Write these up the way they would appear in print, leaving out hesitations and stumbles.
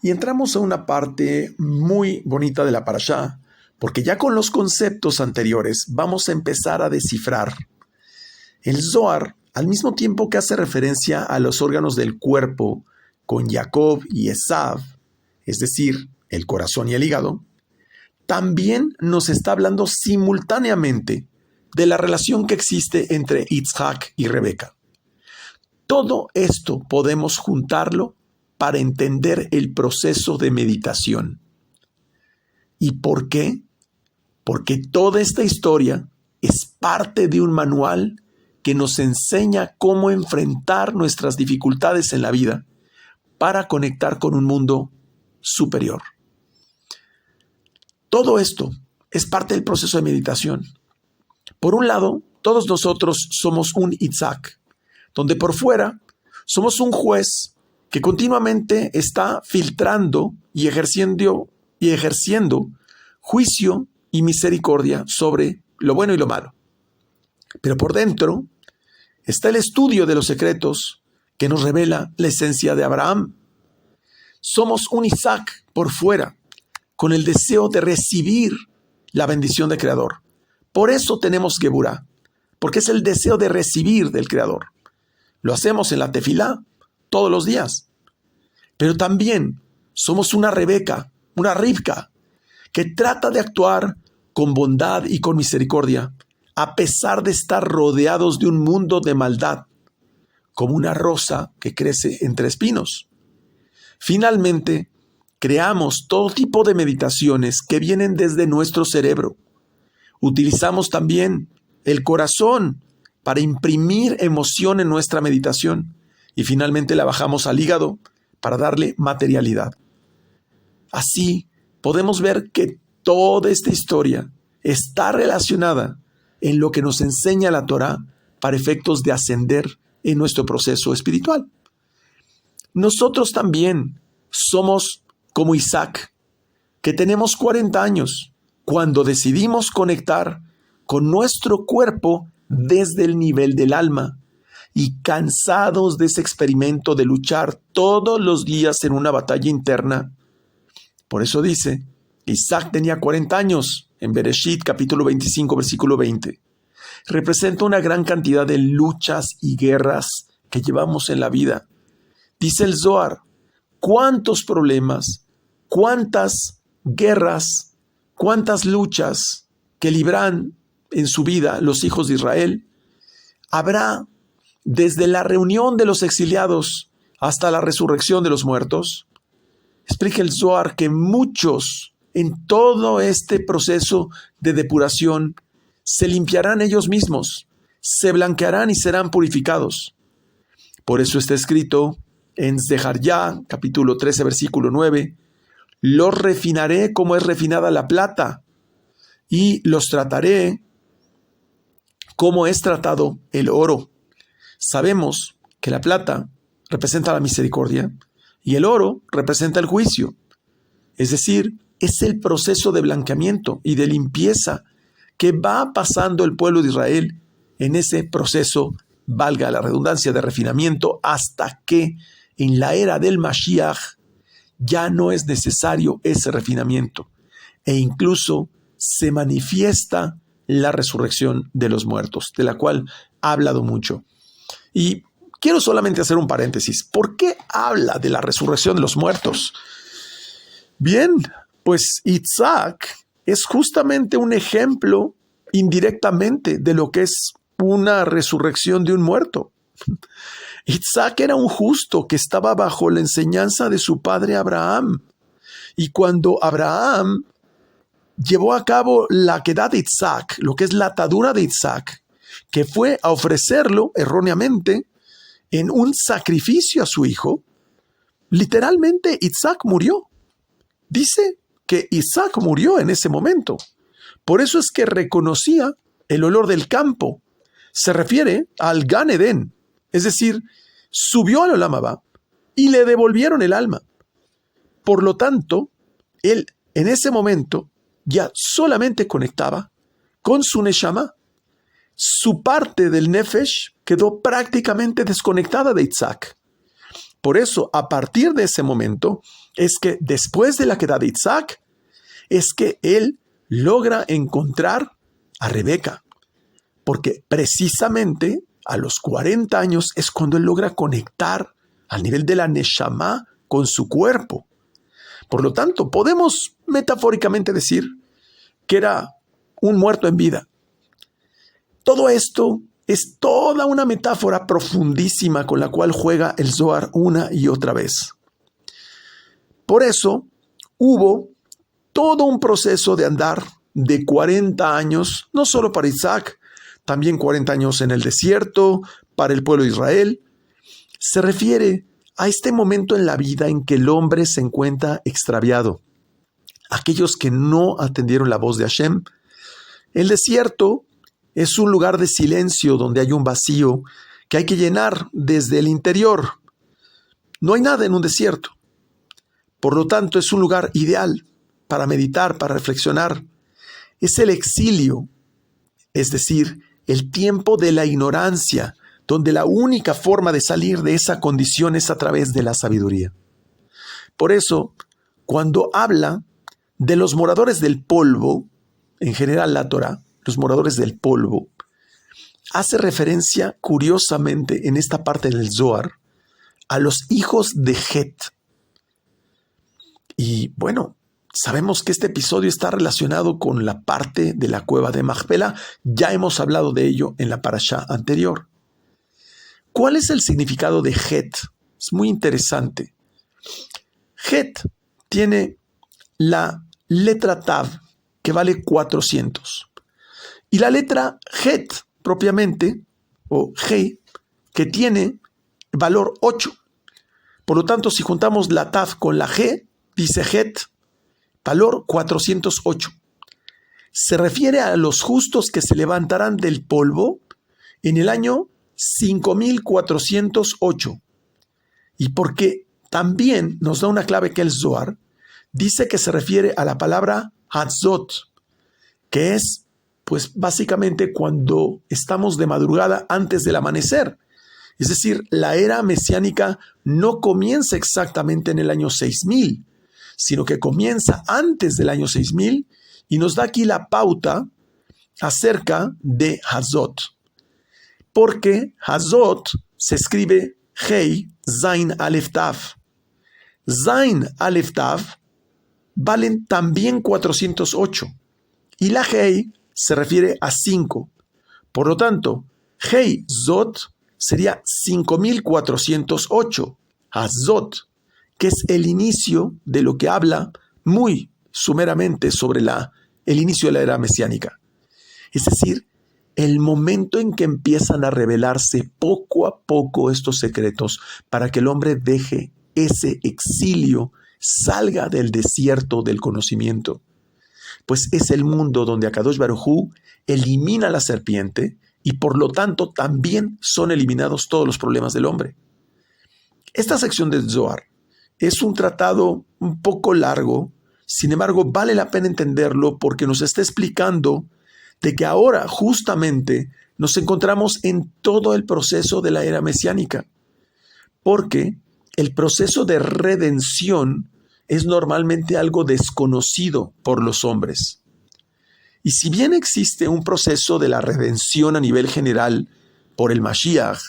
Y entramos a una parte muy bonita de la parashá, porque ya con los conceptos anteriores vamos a empezar a descifrar. El Zohar, al mismo tiempo que hace referencia a los órganos del cuerpo con Jacob y Esav, es decir, el corazón y el hígado, también nos está hablando simultáneamente de la relación que existe entre Yitzhak y Rebeca. Todo esto podemos juntarlo para entender el proceso de meditación. ¿Y por qué? Porque toda esta historia es parte de un manual que nos enseña cómo enfrentar nuestras dificultades en la vida para conectar con un mundo superior. Todo esto es parte del proceso de meditación. Por un lado, todos nosotros somos un Yitzhak, donde por fuera somos un juez que continuamente está filtrando y ejerciendo juicio y misericordia sobre lo bueno y lo malo. Pero por dentro está el estudio de los secretos que nos revela la esencia de Abraham. Somos un Isaac por fuera, con el deseo de recibir la bendición del Creador. Por eso tenemos Geburá, porque es el deseo de recibir del Creador. Lo hacemos en la tefilá todos los días. Pero también somos una Rebeca, una Rivka, que trata de actuar con bondad y con misericordia, a pesar de estar rodeados de un mundo de maldad, como una rosa que crece entre espinos. Finalmente, creamos todo tipo de meditaciones que vienen desde nuestro cerebro. Utilizamos también el corazón para imprimir emoción en nuestra meditación y finalmente la bajamos al hígado para darle materialidad. Así podemos ver que toda esta historia está relacionada en lo que nos enseña la Torá para efectos de ascender en nuestro proceso espiritual. Nosotros también somos como Isaac, que tenemos 40 años, cuando decidimos conectar con nuestro cuerpo desde el nivel del alma y cansados de ese experimento de luchar todos los días en una batalla interna. Por eso dice, Isaac tenía 40 años, en Bereshit capítulo 25, versículo 20. Representa una gran cantidad de luchas y guerras que llevamos en la vida. Dice el Zohar, ¿cuántos problemas, cuántas guerras, cuántas luchas que libran en su vida los hijos de Israel habrá desde la reunión de los exiliados hasta la resurrección de los muertos? Explica el Zohar que muchos en todo este proceso de depuración se limpiarán ellos mismos, se blanquearán y serán purificados. Por eso está escrito en Zeharyá, capítulo 13, versículo 9, los refinaré como es refinada la plata y los trataré como es tratado el oro. Sabemos que la plata representa la misericordia y el oro representa el juicio. Es decir, es el proceso de blanqueamiento y de limpieza que va pasando el pueblo de Israel en ese proceso, valga la redundancia, de refinamiento, hasta que en la era del Mashiach ya no es necesario ese refinamiento e incluso se manifiesta la resurrección de los muertos, de la cual ha hablado mucho. Y quiero solamente hacer un paréntesis. ¿Por qué habla de la resurrección de los muertos? Bien, pues Isaac es justamente un ejemplo indirectamente de lo que es una resurrección de un muerto. Isaac era un justo que estaba bajo la enseñanza de su padre Abraham. Y cuando Abraham llevó a cabo la quedá de Isaac, lo que es la atadura de Isaac, que fue a ofrecerlo erróneamente en un sacrificio a su hijo, literalmente Isaac murió. Dice que Isaac murió en ese momento. Por eso es que reconocía el olor del campo. Se refiere al Gan Edén, es decir, subió al Olam Abba y le devolvieron el alma. Por lo tanto, él en ese momento ya solamente conectaba con su Neshama. Su parte del Nefesh quedó prácticamente desconectada de Isaac. Por eso, a partir de ese momento, es que después de la queda de Isaac, es que él logra encontrar a Rebeca. Porque precisamente a los 40 años es cuando él logra conectar al nivel de la Neshama con su cuerpo. Por lo tanto, podemos metafóricamente decir que era un muerto en vida. Todo esto es toda una metáfora profundísima con la cual juega el Zohar una y otra vez. Por eso hubo todo un proceso de andar de 40 años, no solo para Isaac, también 40 años en el desierto, para el pueblo de Israel. Se refiere a este momento en la vida en que el hombre se encuentra extraviado. Aquellos que no atendieron la voz de Hashem. El desierto es un lugar de silencio donde hay un vacío que hay que llenar desde el interior. No hay nada en un desierto. Por lo tanto, es un lugar ideal para meditar, para reflexionar. Es el exilio, es decir, el tiempo de la ignorancia, donde la única forma de salir de esa condición es a través de la sabiduría. Por eso, cuando habla de los moradores del polvo, en general la Torá, los moradores del polvo, hace referencia curiosamente en esta parte del Zohar a los hijos de Het. Y bueno, sabemos que este episodio está relacionado con la parte de la cueva de Machpelah. Ya hemos hablado de ello en la parashá anterior. ¿Cuál es el significado de Het? Es muy interesante. Het tiene la letra Tav, que vale 400. Y la letra Het, propiamente, o G, que tiene valor 8. Por lo tanto, si juntamos la Tav con la G, dice Het, valor 408. Se refiere a los justos que se levantarán del polvo en el año 5408. Y porque también nos da una clave que el Zohar dice que se refiere a la palabra Hatzot, que es pues básicamente cuando estamos de madrugada antes del amanecer. Es decir, la era mesiánica no comienza exactamente en el año 6000, sino que comienza antes del año 6000 y nos da aquí la pauta acerca de Hazot. Porque Hazot se escribe Hei Zain Alef Tav. Zain Alef Tav valen también 408 y la Hei se refiere a 5. Por lo tanto, Hei Zot sería 5408. Hazot, que es el inicio de lo que habla muy sumeramente sobre el inicio de la era mesiánica. Es decir, el momento en que empiezan a revelarse poco a poco estos secretos para que el hombre deje ese exilio, salga del desierto del conocimiento. Pues es el mundo donde Akadosh Baruj Hu elimina la serpiente y por lo tanto también son eliminados todos los problemas del hombre. Esta sección del Zohar es un tratado un poco largo, sin embargo vale la pena entenderlo porque nos está explicando de que ahora justamente nos encontramos en todo el proceso de la era mesiánica, porque el proceso de redención es normalmente algo desconocido por los hombres. Y si bien existe un proceso de la redención a nivel general por el Mashiach,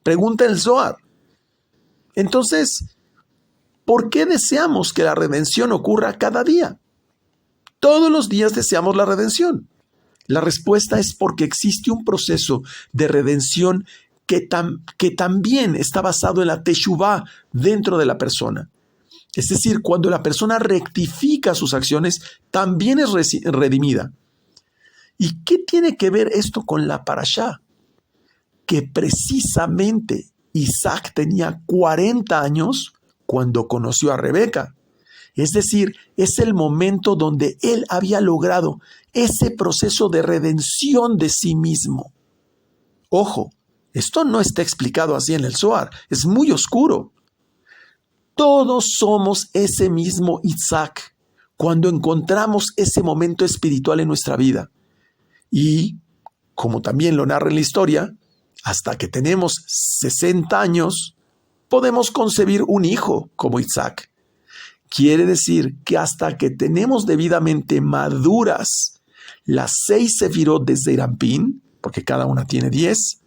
pregunta el Zohar, entonces, ¿por qué deseamos que la redención ocurra cada día? Todos los días deseamos la redención. La respuesta es porque existe un proceso de redención que también está basado en la teshuvá dentro de la persona. Es decir, cuando la persona rectifica sus acciones, también es redimida. ¿Y qué tiene que ver esto con la parashá? Que precisamente Isaac tenía 40 años cuando conoció a Rebeca. Es decir, es el momento donde él había logrado ese proceso de redención de sí mismo. Ojo, esto no está explicado así en el Zohar, es muy oscuro. Todos somos ese mismo Isaac cuando encontramos ese momento espiritual en nuestra vida. Y, como también lo narra en la historia, hasta que tenemos 60 años, podemos concebir un hijo como Isaac. Quiere decir que hasta que tenemos debidamente maduras las 6 sefirot de Zeir Anpin, porque cada una tiene 10,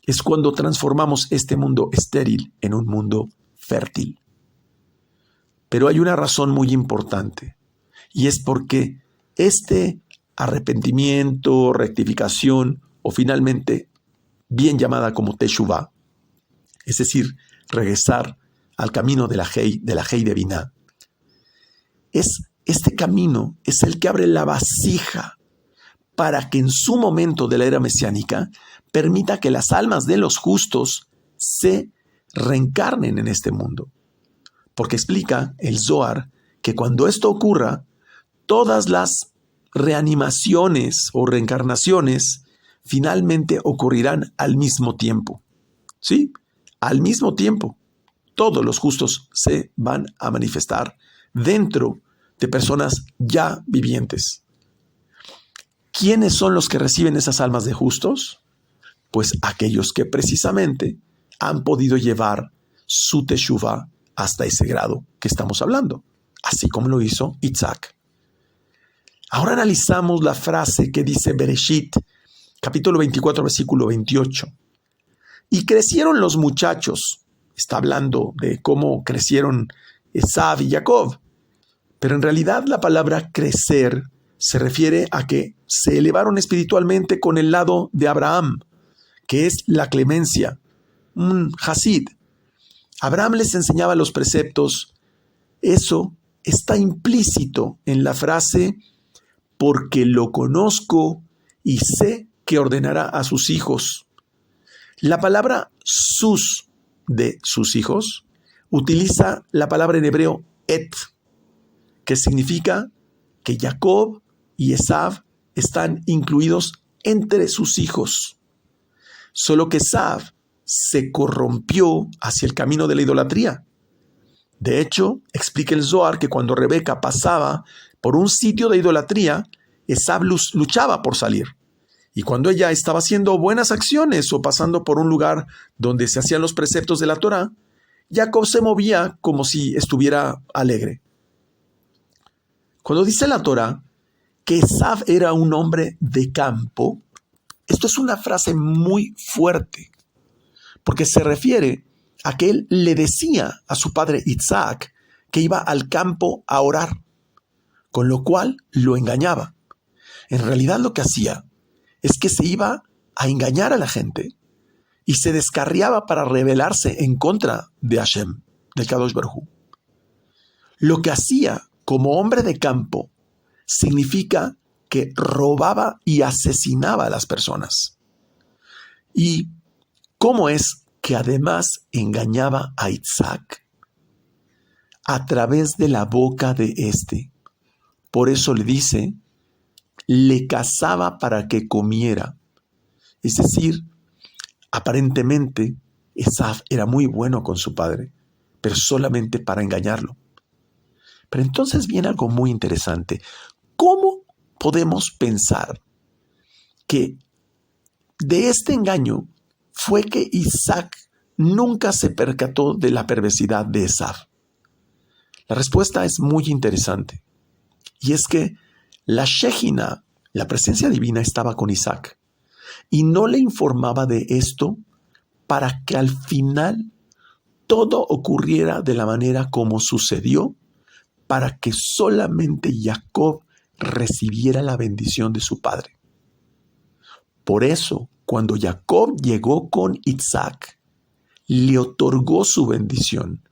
es cuando transformamos este mundo estéril en un mundo fértil. Pero hay una razón muy importante, y es porque este arrepentimiento, rectificación, o finalmente bien llamada como Teshuvah, es decir, regresar al camino de la Hei de Binah, este camino es el que abre la vasija para que en su momento de la era mesiánica permita que las almas de los justos se reencarnen en este mundo. Porque explica el Zohar que cuando esto ocurra, todas las reanimaciones o reencarnaciones finalmente ocurrirán al mismo tiempo. ¿Sí? Al mismo tiempo. Todos los justos se van a manifestar dentro de personas ya vivientes. ¿Quiénes son los que reciben esas almas de justos? Pues aquellos que precisamente han podido llevar su teshuvah hasta ese grado que estamos hablando, así como lo hizo Isaac. Ahora analizamos la frase que dice Bereshit, capítulo 24, versículo 28. Y crecieron los muchachos. Está hablando de cómo crecieron Esav y Jacob. Pero en realidad la palabra crecer se refiere a que se elevaron espiritualmente con el lado de Abraham, que es la clemencia, un hasid. Abraham les enseñaba los preceptos. Eso está implícito en la frase, porque lo conozco y sé que ordenará a sus hijos. La palabra sus de sus hijos utiliza la palabra en hebreo et, que significa que Jacob y Esav están incluidos entre sus hijos. Solo que Esav se corrompió hacia el camino de la idolatría. De hecho, explica el Zohar que cuando Rebeca pasaba por un sitio de idolatría, Esav luchaba por salir. Y cuando ella estaba haciendo buenas acciones o pasando por un lugar donde se hacían los preceptos de la Torá, Jacob se movía como si estuviera alegre. Cuando dice la Torá que Esav era un hombre de campo, esto es una frase muy fuerte, porque se refiere a que él le decía a su padre Isaac que iba al campo a orar, con lo cual lo engañaba. En realidad lo que hacía es que se iba a engañar a la gente y se descarriaba para rebelarse en contra de Hashem, del Kadosh Baruj Hu. Lo que hacía como hombre de campo significa que robaba y asesinaba a las personas. ¿Y cómo es que además engañaba a Isaac? A través de la boca de éste. Por eso le dice, le cazaba para que comiera. Es decir, aparentemente Esav era muy bueno con su padre, pero solamente para engañarlo. Pero entonces viene algo muy interesante. ¿Cómo podemos pensar que de este engaño fue que Isaac nunca se percató de la perversidad de Esav? La respuesta es muy interesante. Y es que la Shejina, la presencia divina, estaba con Isaac y no le informaba de esto para que al final todo ocurriera de la manera como sucedió, para que solamente Jacob recibiera la bendición de su padre. Por eso, cuando Jacob llegó con Isaac, le otorgó su bendición,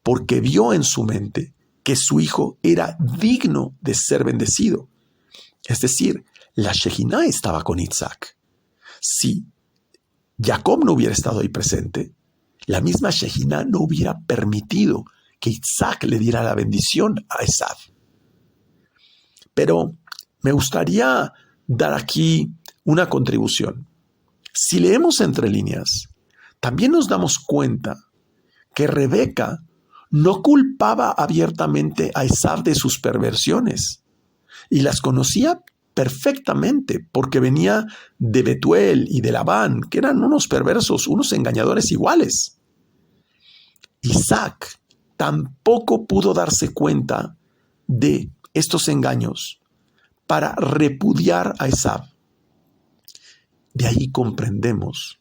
porque vio en su mente que su hijo era digno de ser bendecido. Es decir, la Shejina estaba con Isaac. Si Jacob no hubiera estado ahí presente, la misma Shejina no hubiera permitido que Isaac le diera la bendición a Esav. Pero me gustaría dar aquí una contribución. Si leemos entre líneas, también nos damos cuenta que Rebeca no culpaba abiertamente a Esav de sus perversiones y las conocía perfectamente porque venía de Betuel y de Labán, que eran unos perversos, unos engañadores iguales. Isaac tampoco pudo darse cuenta de estos engaños para repudiar a Esaú. De ahí comprendemos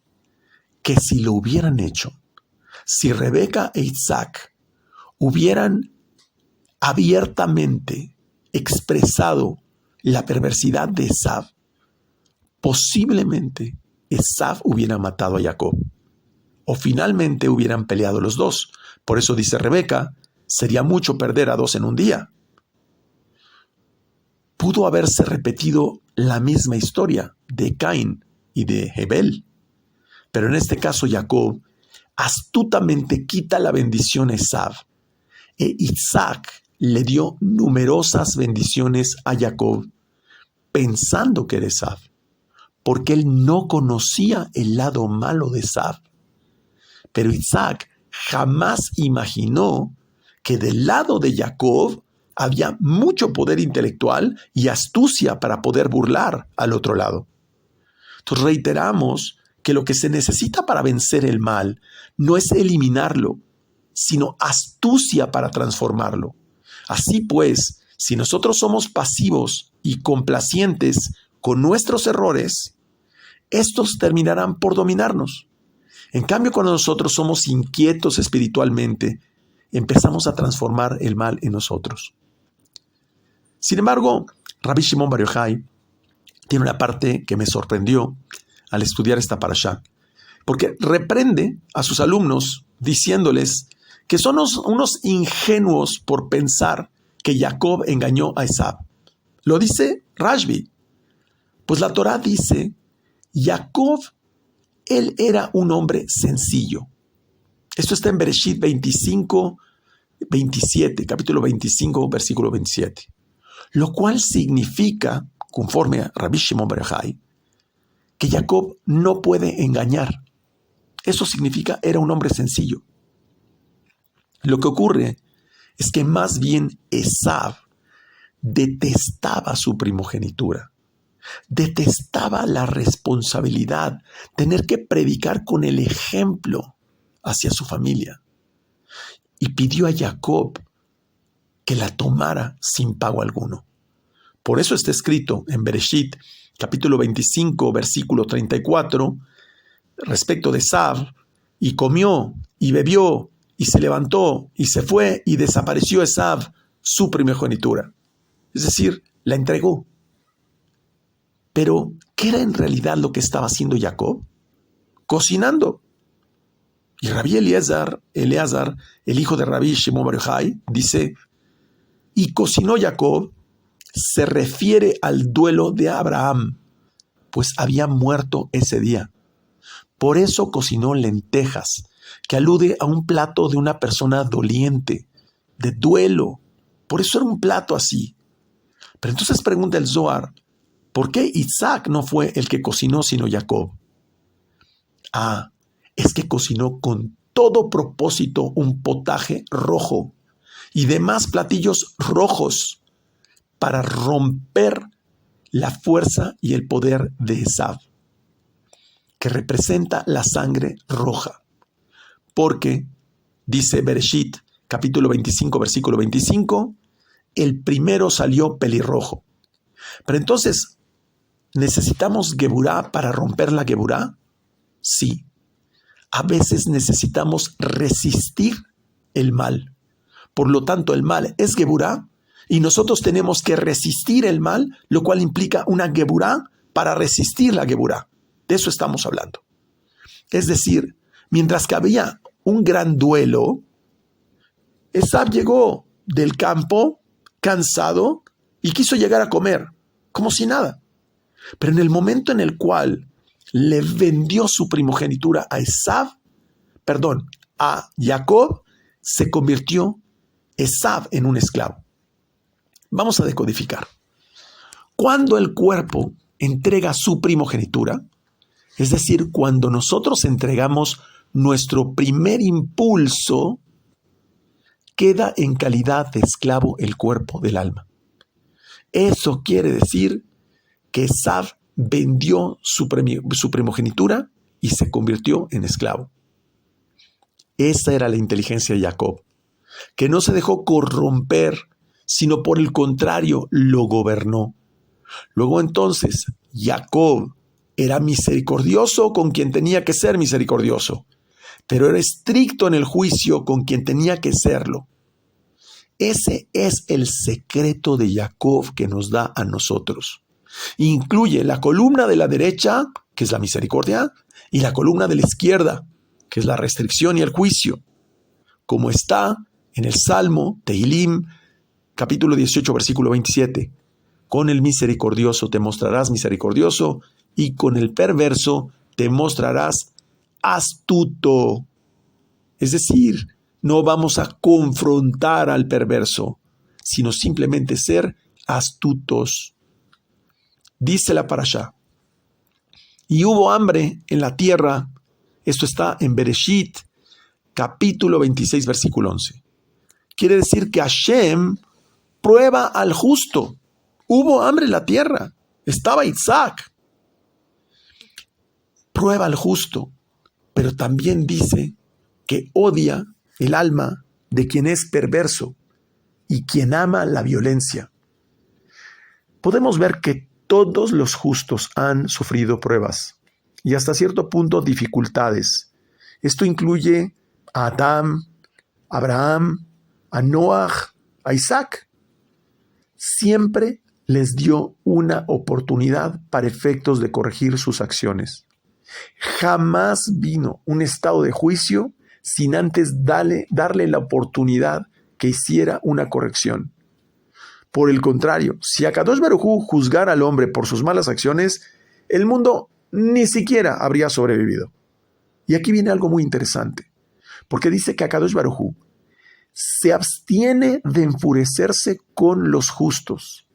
que si lo hubieran hecho, si Rebeca e Isaac hubieran abiertamente expresado la perversidad de Esaú, posiblemente Esaú hubiera matado a Jacob, o finalmente hubieran peleado los dos. Por eso dice Rebeca, sería mucho perder a dos en un día. Pudo haberse repetido la misma historia de Caín y de Abel, pero en este caso Jacob astutamente quita la bendición a Esaú, e Isaac le dio numerosas bendiciones a Jacob, pensando que era Esaú, porque él no conocía el lado malo de Esaú. Pero Isaac jamás imaginó que del lado de Jacob había mucho poder intelectual y astucia para poder burlar al otro lado. Entonces reiteramos que lo que se necesita para vencer el mal no es eliminarlo, sino astucia para transformarlo. Así pues, si nosotros somos pasivos y complacientes con nuestros errores, estos terminarán por dominarnos. En cambio, cuando nosotros somos inquietos espiritualmente, empezamos a transformar el mal en nosotros. Sin embargo, Rabbi Shimon Bar Yochai tiene una parte que me sorprendió al estudiar esta parashá, porque reprende a sus alumnos diciéndoles que son unos ingenuos por pensar que Jacob engañó a Esaú. Lo dice Rashbi. Pues la Torá dice, Jacob, él era un hombre sencillo. Esto está en Bereshit 25, 27, capítulo 25, versículo 27. Lo cual significa, conforme a Rabbi Shimon Bar Yochai, que Jacob no puede engañar. Eso significa, era un hombre sencillo. Lo que ocurre es que más bien Esaú detestaba su primogenitura. Detestaba la responsabilidad, tener que predicar con el ejemplo hacia su familia. Y pidió a Jacob que la tomara sin pago alguno. Por eso está escrito en Bereshit, capítulo 25, versículo 34, respecto de Esaú, y comió, y bebió, y se levantó, y se fue, y desapareció Esaú, su primogenitura. Es decir, la entregó. Pero, ¿qué era en realidad lo que estaba haciendo Jacob? Cocinando. Y Rabbi Eleazar, el hijo de Rabbi Shimon Bar Yochai, dice, y cocinó Jacob, se refiere al duelo de Abraham, pues había muerto ese día. Por eso cocinó lentejas, que alude a un plato de una persona doliente, de duelo. Por eso era un plato así. Pero entonces pregunta el Zohar, ¿por qué Isaac no fue el que cocinó sino Jacob? Es que cocinó con todo propósito un potaje rojo y demás platillos rojos para romper la fuerza y el poder de Esaú, que representa la sangre roja. Porque, dice Bereshit, capítulo 25, versículo 25, el primero salió pelirrojo. Pero entonces, ¿necesitamos geburá para romper la geburá? Sí. A veces necesitamos resistir el mal. Por lo tanto, el mal es geburá y nosotros tenemos que resistir el mal, lo cual implica una geburá para resistir la geburá. De eso estamos hablando. Es decir, mientras que había un gran duelo, Esaú llegó del campo cansado y quiso llegar a comer, como si nada. Pero en el momento en el cual le vendió su primogenitura a Jacob, se convirtió Esaú en un esclavo. Vamos a decodificar. Cuando el cuerpo entrega su primogenitura, es decir, cuando nosotros entregamos nuestro primer impulso, queda en calidad de esclavo el cuerpo del alma. Eso quiere decir que Esaú vendió su primogenitura y se convirtió en esclavo. Esa era la inteligencia de Jacob, que no se dejó corromper, sino por el contrario, lo gobernó. Luego entonces, Jacob era misericordioso con quien tenía que ser misericordioso, pero era estricto en el juicio con quien tenía que serlo. Ese es el secreto de Jacob que nos da a nosotros. Incluye la columna de la derecha, que es la misericordia, y la columna de la izquierda, que es la restricción y el juicio, como está en el Salmo Tehilim, capítulo 18, versículo 27. Con el misericordioso te mostrarás misericordioso, y con el perverso te mostrarás astuto. Es decir, no vamos a confrontar al perverso, sino simplemente ser astutos. Dice la parashá: y hubo hambre en la tierra. Esto está en Bereshit, capítulo 26, versículo 11. Quiere decir que Hashem prueba al justo. Hubo hambre en la tierra. Estaba Isaac. Prueba al justo, pero también dice que odia el alma de quien es perverso y quien ama la violencia. Podemos ver que todos los justos han sufrido pruebas y hasta cierto punto dificultades. Esto incluye a Adán, a Abraham, a Noah, a Isaac. Siempre les dio una oportunidad para efectos de corregir sus acciones. Jamás vino un estado de juicio sin antes darle la oportunidad que hiciera una corrección. Por el contrario, si Akadosh Baruj Hu juzgara al hombre por sus malas acciones, el mundo ni siquiera habría sobrevivido. Y aquí viene algo muy interesante, porque dice que Akadosh Baruj Hu se abstiene de enfurecerse con los justos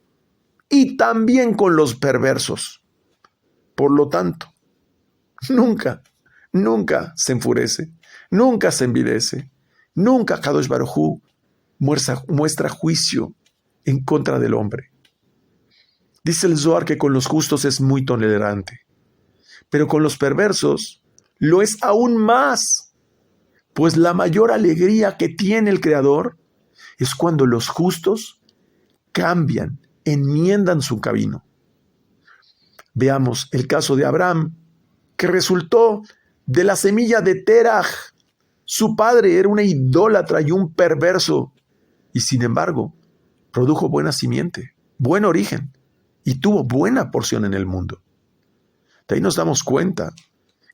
y también con los perversos. Por lo tanto, nunca se enfurece, nunca se envidece, nunca Akadosh Baruj Hu muestra juicio en contra del hombre. Dice el Zohar que con los justos es muy tolerante, pero con los perversos lo es aún más, pues la mayor alegría que tiene el Creador es cuando los justos cambian, enmiendan su camino. Veamos el caso de Abraham, que resultó de la semilla de Teraj. Su padre era una idólatra y un perverso, y sin embargo, produjo buena simiente, buen origen, y tuvo buena porción en el mundo. De ahí nos damos cuenta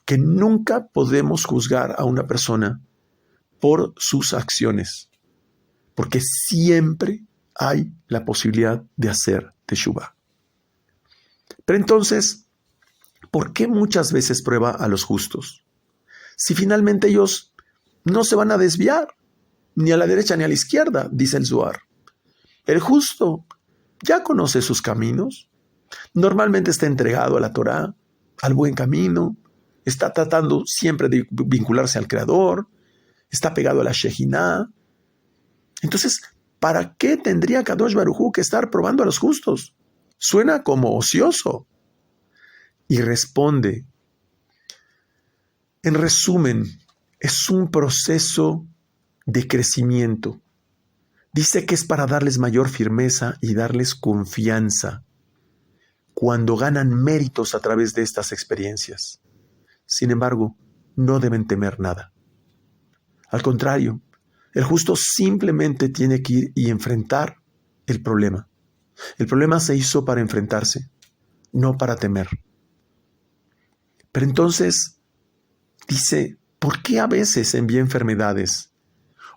que nunca podemos juzgar a una persona por sus acciones, porque siempre hay la posibilidad de hacer teshuvá. Pero entonces, ¿por qué muchas veces prueba a los justos? Si finalmente ellos no se van a desviar, ni a la derecha ni a la izquierda, dice el Zohar. El justo ya conoce sus caminos, normalmente está entregado a la Torá, al buen camino, está tratando siempre de vincularse al Creador, está pegado a la Shejiná. Entonces, ¿para qué tendría Kadosh Baruj Hu que estar probando a los justos? Suena como ocioso. Y responde, en resumen, es un proceso de crecimiento. Dice que es para darles mayor firmeza y darles confianza cuando ganan méritos a través de estas experiencias. Sin embargo, no deben temer nada. Al contrario, el justo simplemente tiene que ir y enfrentar el problema. El problema se hizo para enfrentarse, no para temer. Pero entonces, dice, ¿por qué a veces envía enfermedades?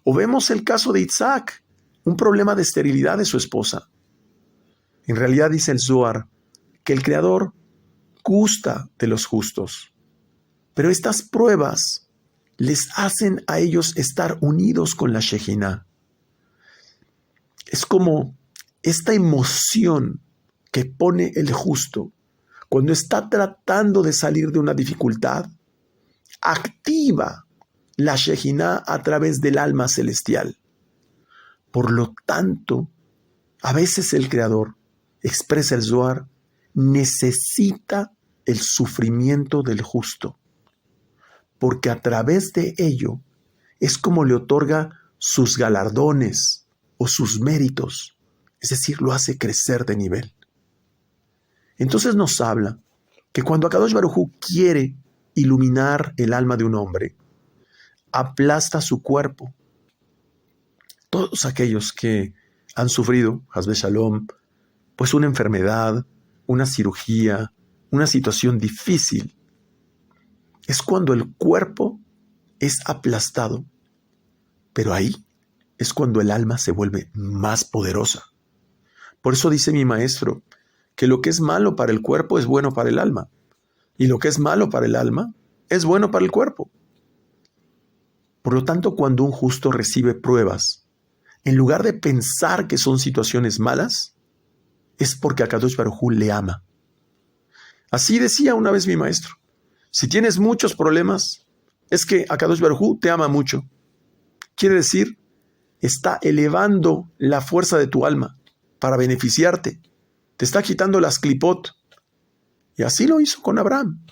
O vemos el caso de Isaac, un problema de esterilidad de su esposa. En realidad dice el Zohar que el Creador gusta de los justos, pero estas pruebas les hacen a ellos estar unidos con la Shejiná. Es como esta emoción que pone el justo cuando está tratando de salir de una dificultad, activa la Shejiná a través del alma celestial. Por lo tanto, a veces el Creador, expresa el Zohar, necesita el sufrimiento del justo, porque a través de ello es como le otorga sus galardones o sus méritos. Es decir, lo hace crecer de nivel. Entonces nos habla que cuando Akadosh Baruj Hu quiere iluminar el alma de un hombre, aplasta su cuerpo. Todos aquellos que han sufrido, Hasbe Shalom, pues una enfermedad, una cirugía, una situación difícil, es cuando el cuerpo es aplastado, pero ahí es cuando el alma se vuelve más poderosa. Por eso dice mi maestro que lo que es malo para el cuerpo es bueno para el alma, y lo que es malo para el alma es bueno para el cuerpo. Por lo tanto, cuando un justo recibe pruebas, en lugar de pensar que son situaciones malas, es porque Akadosh Baruj Hu le ama. Así decía una vez mi maestro: si tienes muchos problemas, es que Akadosh Baruj Hu te ama mucho. Quiere decir, está elevando la fuerza de tu alma para beneficiarte. Te está quitando las clipot. Y así lo hizo con Abraham.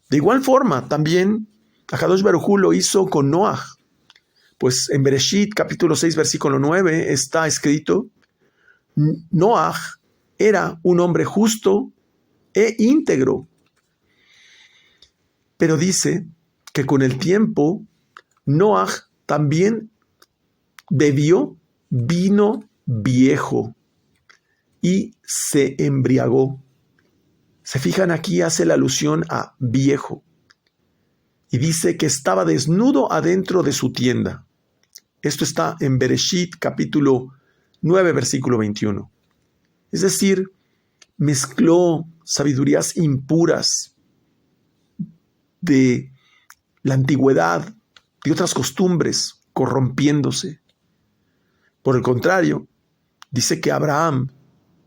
De igual forma, también Akadosh Baruj Hu lo hizo con Noah. Pues en Bereshit, capítulo 6, versículo 9, está escrito: Noah era un hombre justo e íntegro. Pero dice que con el tiempo, Noah también bebió vino viejo y se embriagó. Se fijan, aquí hace la alusión a viejo. Y dice que estaba desnudo adentro de su tienda. Esto está en Bereshit, capítulo 9, versículo 21. Es decir, mezcló sabidurías impuras de la antigüedad, de otras costumbres, corrompiéndose. Por el contrario, dice que Abraham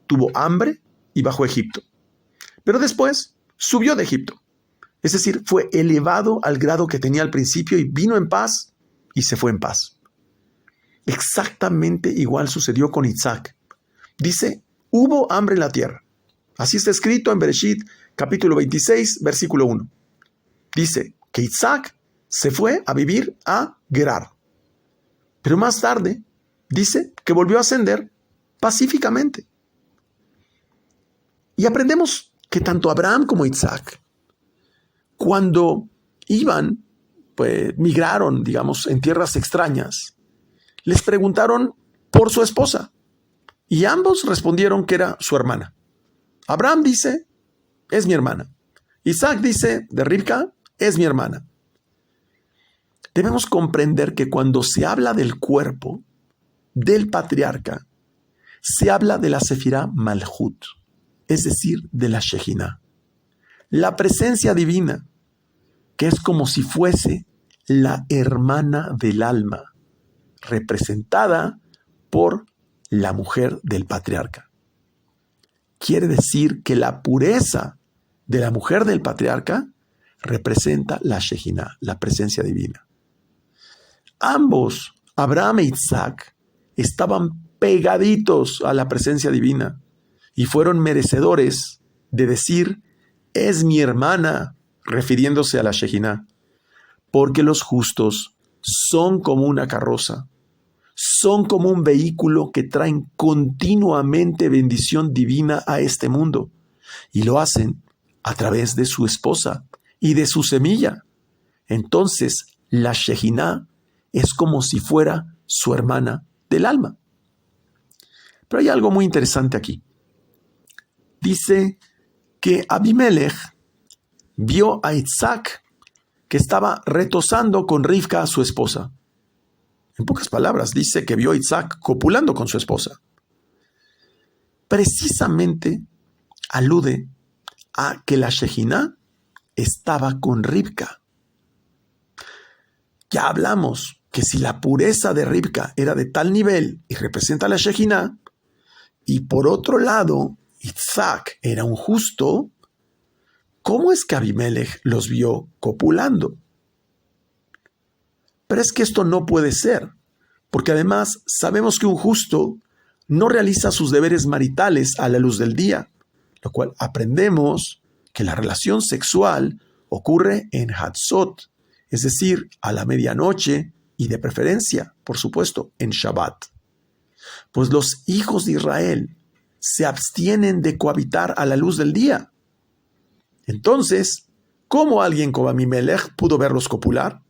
tuvo hambre y bajó a Egipto. Pero después subió de Egipto. Es decir, fue elevado al grado que tenía al principio y vino en paz y se fue en paz. Exactamente igual sucedió con Isaac. Dice, hubo hambre en la tierra. Así está escrito en Bereshit, capítulo 26, versículo 1. Dice que Isaac se fue a vivir a Gerar. Pero más tarde dice que volvió a ascender pacíficamente. Y aprendemos que tanto Abraham como Isaac, cuando migraron, digamos, en tierras extrañas, les preguntaron por su esposa. Y ambos respondieron que era su hermana. Abraham dice, es mi hermana. Isaac dice, de Rivka, es mi hermana. Debemos comprender que cuando se habla del cuerpo del patriarca, se habla de la Sefirá Malhut, es decir, de la Shejina. La presencia divina, que es como si fuese la hermana del alma, representada por la mujer del patriarca. Quiere decir que la pureza de la mujer del patriarca representa la Shejina, la presencia divina. Ambos, Abraham e Isaac, estaban pegaditos a la presencia divina y fueron merecedores de decir, es mi hermana, refiriéndose a la Shejina, porque los justos son como una carroza, son como un vehículo que traen continuamente bendición divina a este mundo y lo hacen a través de su esposa y de su semilla. Entonces, la Shejina es como si fuera su hermana del alma. Pero hay algo muy interesante aquí. Dice que Abimelech vio a Isaac que estaba retosando con Rivka, su esposa. En pocas palabras, dice que vio a Isaac copulando con su esposa. Precisamente alude a que la Shejina estaba con Rivka. Ya hablamos que si la pureza de Rivka era de tal nivel y representa a la Shejina, y por otro lado, Isaac era un justo, ¿cómo es que Abimelech los vio copulando? Pero es que esto no puede ser, porque además sabemos que un justo no realiza sus deberes maritales a la luz del día, lo cual aprendemos que la relación sexual ocurre en Hatzot, es decir, a la medianoche y de preferencia, por supuesto, en Shabbat. Pues los hijos de Israel se abstienen de cohabitar a la luz del día. Entonces, ¿cómo alguien como Abimelech pudo verlos copular?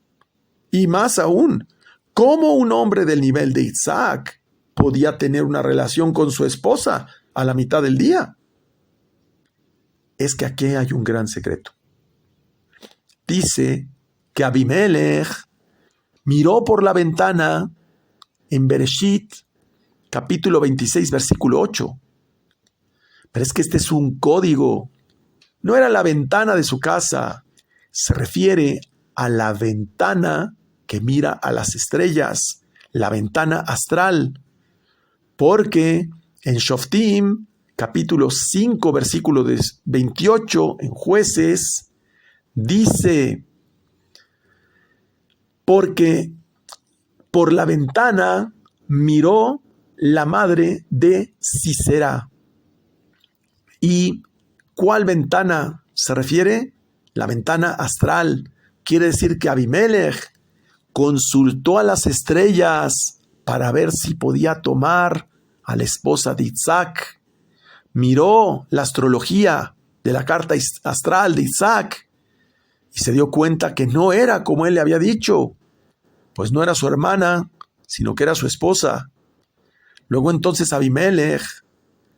Y más aún, ¿cómo un hombre del nivel de Isaac podía tener una relación con su esposa a la mitad del día? Es que aquí hay un gran secreto. Dice que Abimelech miró por la ventana en Bereshit, capítulo 26, versículo 8. Pero es que este es un código. No era la ventana de su casa. Se refiere a la ventana que mira a las estrellas, la ventana astral. Porque en Shoftim, capítulo 5, versículo 28, en Jueces, dice: porque por la ventana miró la madre de Sisera. ¿Y cuál ventana se refiere? La ventana astral. Quiere decir que Abimelech consultó a las estrellas para ver si podía tomar a la esposa de Isaac. Miró la astrología de la carta astral de Isaac y se dio cuenta que no era como él le había dicho, pues no era su hermana, sino que era su esposa. Luego entonces Abimelech,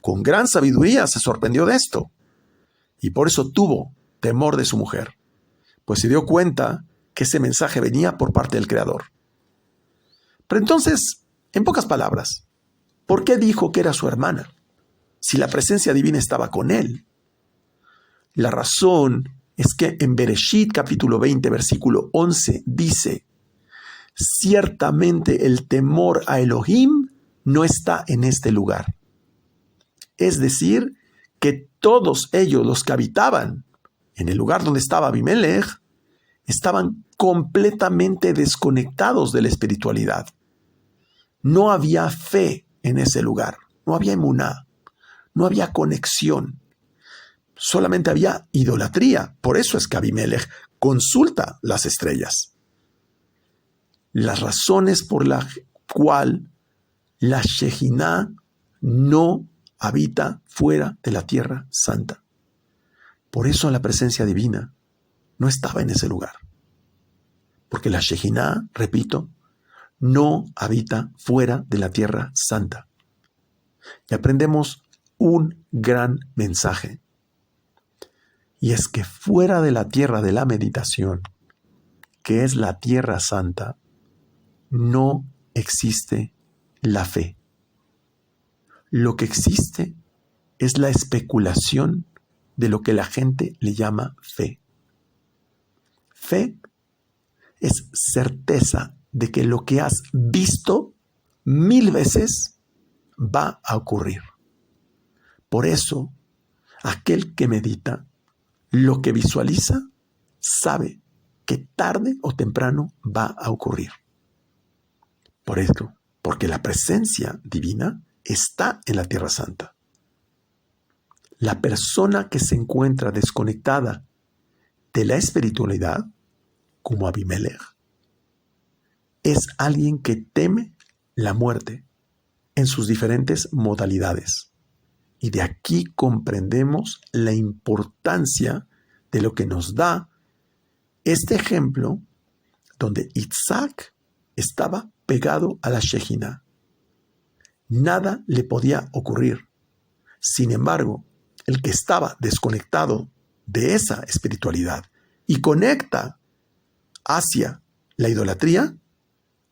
con gran sabiduría, se sorprendió de esto y por eso tuvo temor de su mujer, pues se dio cuenta que ese mensaje venía por parte del Creador. Pero entonces, en pocas palabras, ¿por qué dijo que era su hermana si la presencia divina estaba con él? La razón es que en Bereshit capítulo 20 versículo 11 dice: ciertamente el temor a Elohim no está en este lugar. Es decir, que todos ellos, los que habitaban en el lugar donde estaba Abimelech, estaban completamente desconectados de la espiritualidad. No había fe en ese lugar, no había emuná, no había conexión, solamente había idolatría. Por eso es que Abimelech consulta las estrellas. Las razones por la cual la Shejiná no habita fuera de la tierra santa. Por eso la presencia divina no estaba en ese lugar. Porque la Shejiná, repito, no habita fuera de la tierra santa. Y aprendemos un gran mensaje. Y es que fuera de la tierra de la meditación, que es la tierra santa, no existe la fe. Lo que existe es la especulación de lo que la gente le llama fe. Fe es certeza de que lo que has visto 1000 veces va a ocurrir. Por eso, aquel que medita, lo que visualiza, sabe que tarde o temprano va a ocurrir. Por esto, porque la presencia divina está en la Tierra Santa. La persona que se encuentra desconectada de la espiritualidad, como Abimelech, es alguien que teme la muerte en sus diferentes modalidades. Y de aquí comprendemos la importancia de lo que nos da este ejemplo donde Isaac estaba pegado a la Shejiná. Nada le podía ocurrir. Sin embargo, el que estaba desconectado de esa espiritualidad y conecta hacia la idolatría,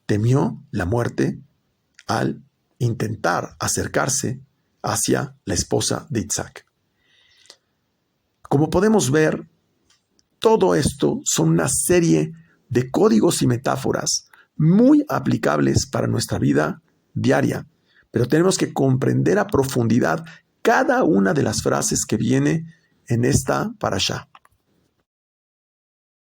temió la muerte al intentar acercarse hacia la esposa de Isaac. Como podemos ver, todo esto son una serie de códigos y metáforas muy aplicables para nuestra vida diaria, pero tenemos que comprender a profundidad cada una de las frases que viene en esta parashá.